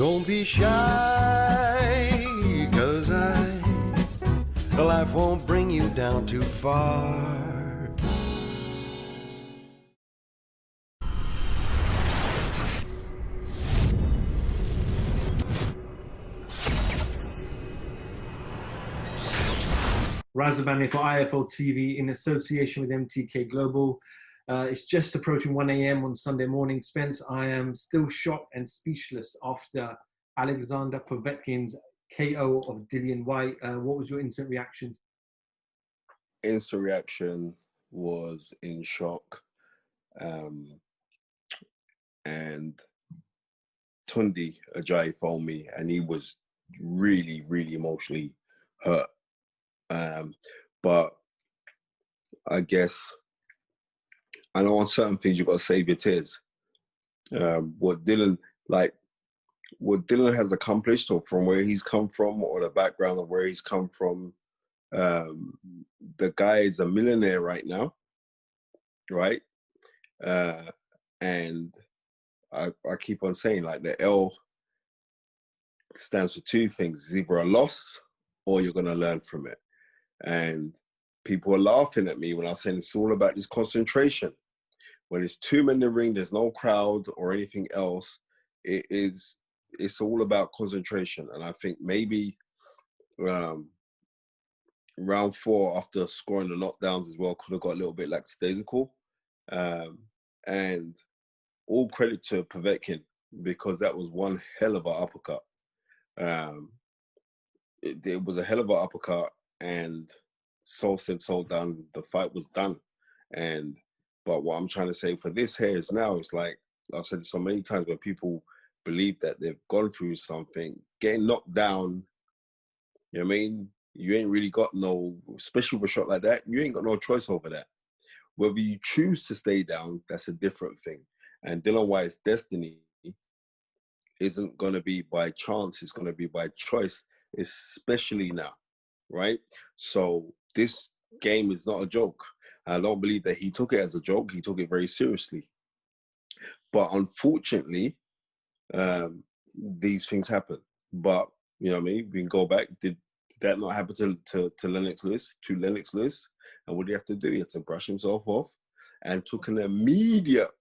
Don't be shy, 'cause life won't bring you down too far. Razabani for IFL TV in association with MTK Global. It's just approaching 1 a.m. on Sunday morning. Spence, I am still shocked and speechless after Alexander Povetkin's KO of Dillian Whyte. What was your instant reaction? Instant reaction was in shock. And Tundi Ajayi phoned me, and he was really, really emotionally hurt. But I guess I know on certain things you've got to save your tears. What Dillian has accomplished, or from where he's come from, or the background of where he's come from, the guy is a millionaire right now, right? And I keep on saying, like, the L stands for two things. It's either a loss or you're going to learn from it. And people are laughing at me when I was saying it's all about this concentration. When it's two men in the ring, there's no crowd or anything else. It's all about concentration. And I think maybe round 4, after scoring the knockdowns as well, could have got a little bit lackadaisical. And all credit to Povetkin, because that was one hell of an uppercut. It was a hell of an uppercut, and so said, so done. The fight was done. But what I'm trying to say for this here is now, it's like I've said it so many times, when people believe that they've gone through something, getting knocked down, you know what I mean? You ain't really got no, especially with a shot like that, you ain't got no choice over that. Whether you choose to stay down, that's a different thing. And Dillian Whyte's destiny isn't going to be by chance, it's going to be by choice, especially now, right? So this game is not a joke. I don't believe that he took it as a joke. He took it very seriously. But unfortunately, these things happen. But, you know what I mean? We can go back. Did that not happen to Lennox Lewis? And what did he have to do? He had to brush himself off and took an immediate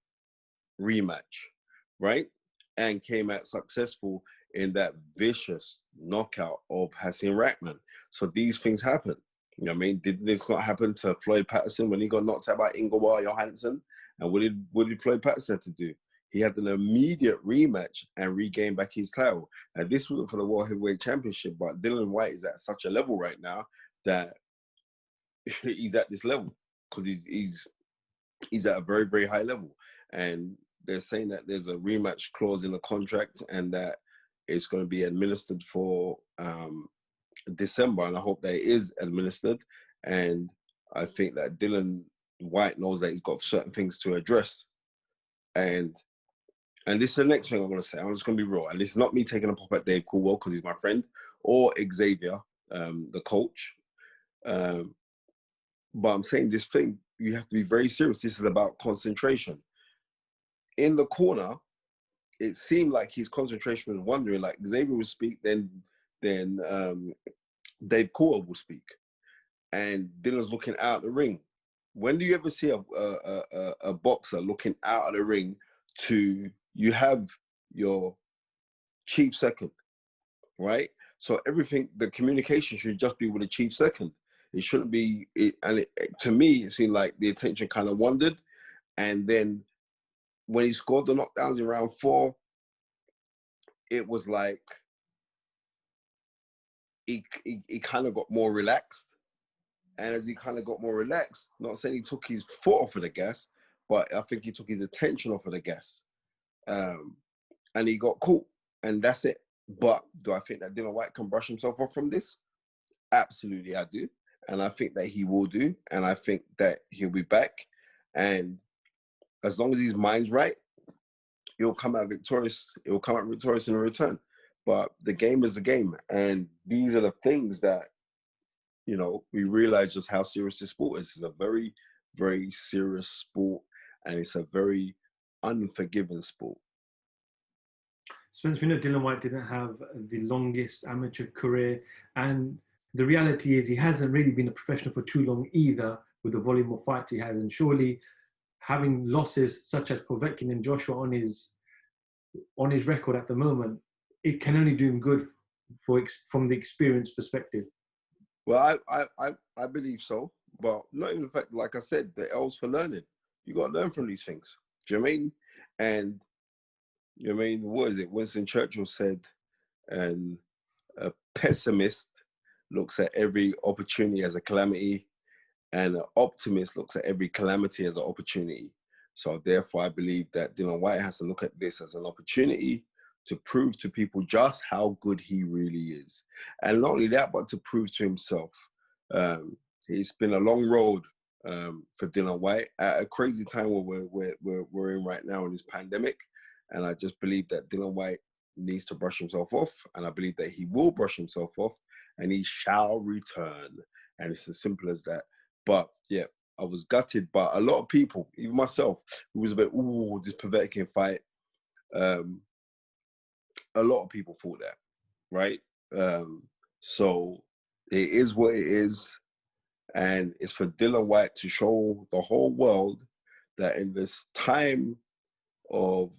rematch, right? And came out successful in that vicious knockout of Hasim Rahman. So these things happen. You know what I mean? Did this not happen to Floyd Patterson when he got knocked out by Ingeborg Johansson? And what did Floyd Patterson have to do? He had an immediate rematch and regained back his title. And this wasn't for the World Heavyweight Championship, but Dillian Whyte is at such a level right now that he's at this level, because he's at a very, very high level. And they're saying that there's a rematch clause in the contract, and that it's going to be administered for December, and I hope that it is administered. And I think that Dillian Whyte knows that he's got certain things to address. And this is the next thing I'm going to say. I'm just going to be real. And this is not me taking a pop at Dave Coolwell, because he's my friend, or Xavier, the coach. But I'm saying this thing, you have to be very serious. This is about concentration. In the corner, it seemed like his concentration was wandering. Like Xavier would speak, then Dave Coolwell will speak, and Dylan's looking out the ring. When do you ever see a boxer looking out of the ring to, you have your chief second, right? So everything, the communication should just be with the chief second. It shouldn't be, to me, it seemed like the attention kind of wandered. And then when he scored the knockdowns in round 4, it was like he kind of got more relaxed. And as he kind of got more relaxed, not saying he took his foot off of the gas, but I think he took his attention off of the gas. And he got caught, and that's it. But do I think that Dillian Whyte can brush himself off from this? Absolutely, I do. And I think that he will do. And I think that he'll be back. And as long as his mind's right, he'll come out victorious. He'll come out victorious in a return. But the game is the game. And these are the things that, you know, we realize just how serious this sport is. It's a very, very serious sport. And it's a very unforgiving sport. Spence, we know Dillian Whyte didn't have the longest amateur career, and the reality is he hasn't really been a professional for too long either, with the volume of fights he has. And surely, having losses such as Povetkin and Joshua on his record at the moment, it can only do him good from the experience perspective. Well, I believe so, but not even the fact, like I said, the L's for learning. You got to learn from these things. Do you know what I mean? And you know what I mean? What is it? Winston Churchill said, and a pessimist looks at every opportunity as a calamity, and an optimist looks at every calamity as an opportunity. So therefore, I believe that Dillian Whyte has to look at this as an opportunity to prove to people just how good he really is. And not only that, but to prove to himself. It's been a long road for Dillian Whyte at a crazy time where we're in right now in this pandemic. And I just believe that Dillian Whyte needs to brush himself off. And I believe that he will brush himself off and he shall return. And it's as simple as that. But yeah, I was gutted. But a lot of people, even myself, who was a bit, ooh, this Povetkin fight, a lot of people thought that, right? So it is what it is. And it's for Dillian Whyte to show the whole world that in this time of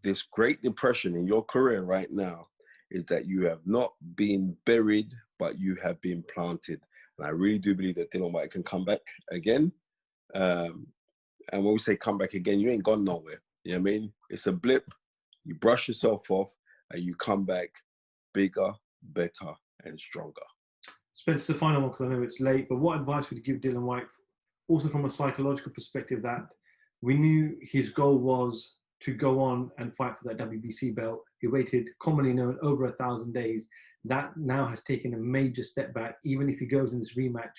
this Great Depression in your career right now, is that you have not been buried, but you have been planted. And I really do believe that Dillian Whyte can come back again. And when we say come back again, you ain't gone nowhere. You know what I mean? It's a blip. You brush yourself off and you come back bigger, better, and stronger. Spence, the final one, because I know it's late, but what advice would you give Dillian Whyte, also from a psychological perspective, that we knew his goal was to go on and fight for that WBC belt. He waited, commonly known, over 1,000 days. That now has taken a major step back. Even if he goes in this rematch,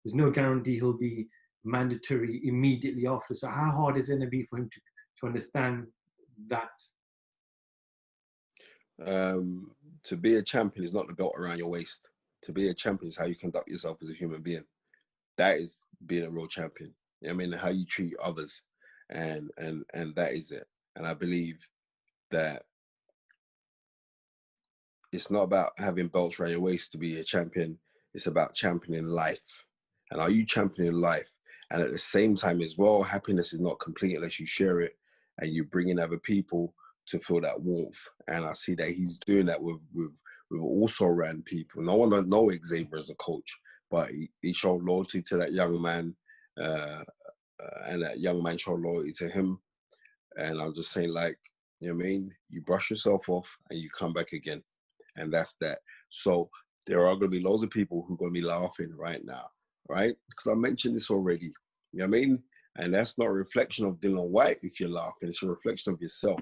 there's no guarantee he'll be mandatory immediately after. So how hard is it going to be for him to understand that? To be a champion is not the belt around your waist. To be a champion is how you conduct yourself as a human being. That is being a real champion. I mean, how you treat others, and that is it. And I believe that it's not about having belts around your waist to be a champion. It's about championing life. And are you championing life? And at the same time as well, happiness is not complete unless you share it and you bring in other people to feel that warmth. And I see that he's doing that with also around people. No one don't know Xavier as a coach, but he showed loyalty to that young man, and that young man showed loyalty to him. And I'm just saying, like, you know what I mean? You brush yourself off and you come back again. And that's that. So there are going to be loads of people who are going to be laughing right now, right? Because I mentioned this already. You know what I mean? And that's not a reflection of Dillian Whyte if you're laughing. It's a reflection of yourself.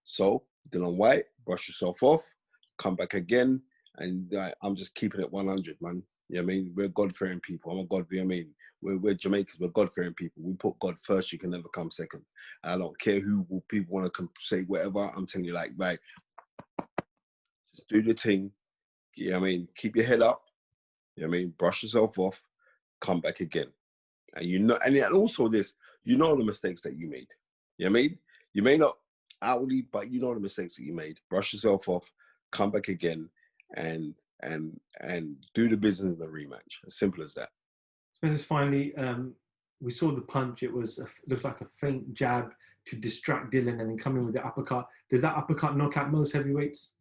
So Dillian Whyte, brush yourself off, come back again. And I'm just keeping it 100, man. You know what I mean? We're God-fearing people. I'm a God, you know what I mean? We're Jamaicans, we're God-fearing people. We put God first, you can never come second. I don't care who people want to say whatever. I'm telling you, like, right, just do the thing. You know what I mean? Keep your head up. You know what I mean? Brush yourself off, come back again. And you know, and also this, you know the mistakes that you made. You know what I mean? You may not outwardly, but you know the mistakes that you made. Brush yourself off, come back again, and do the business in the rematch. As simple as that. So just finally, we saw the punch. It looked like a faint jab to distract Dillian and then come in with the uppercut. Does that uppercut knock out most heavyweights?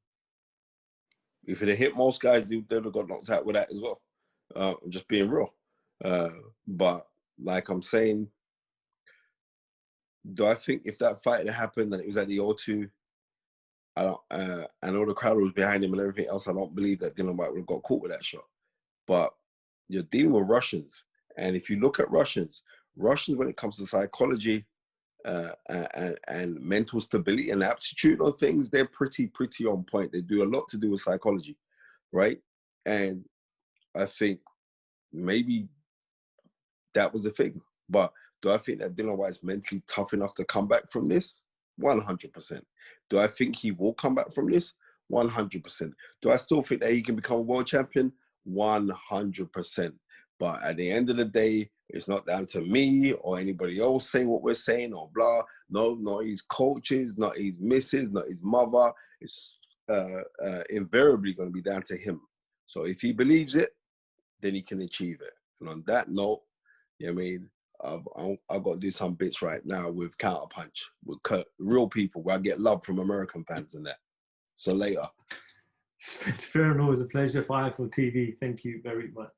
If it had hit most guys, they'd have got knocked out with that as well. I'm just being real. But like I'm saying, do I think if that fight had happened and it was at the O2, I don't, and all the crowd was behind him and everything else, I don't believe that Dillian Whyte would have got caught with that shot. But you're dealing with Russians. And if you look at Russians, when it comes to psychology and mental stability and aptitude on things, they're pretty on point. They do a lot to do with psychology, right? And I think maybe that was the thing. But do I think that Dillian Whyte's mentally tough enough to come back from this? 100%. Do I think he will come back from this? 100%. Do I still think that he can become a world champion? 100%. But at the end of the day, it's not down to me or anybody else saying what we're saying or blah. No, not his coaches, not his missus, not his mother. It's invariably going to be down to him. So if he believes it, then he can achieve it. And on that note, you know what I mean? I've got to do some bits right now with Counterpunch, with real people where I get love from American fans and that. So later. It's fair and always a pleasure for IFL TV. Thank you very much.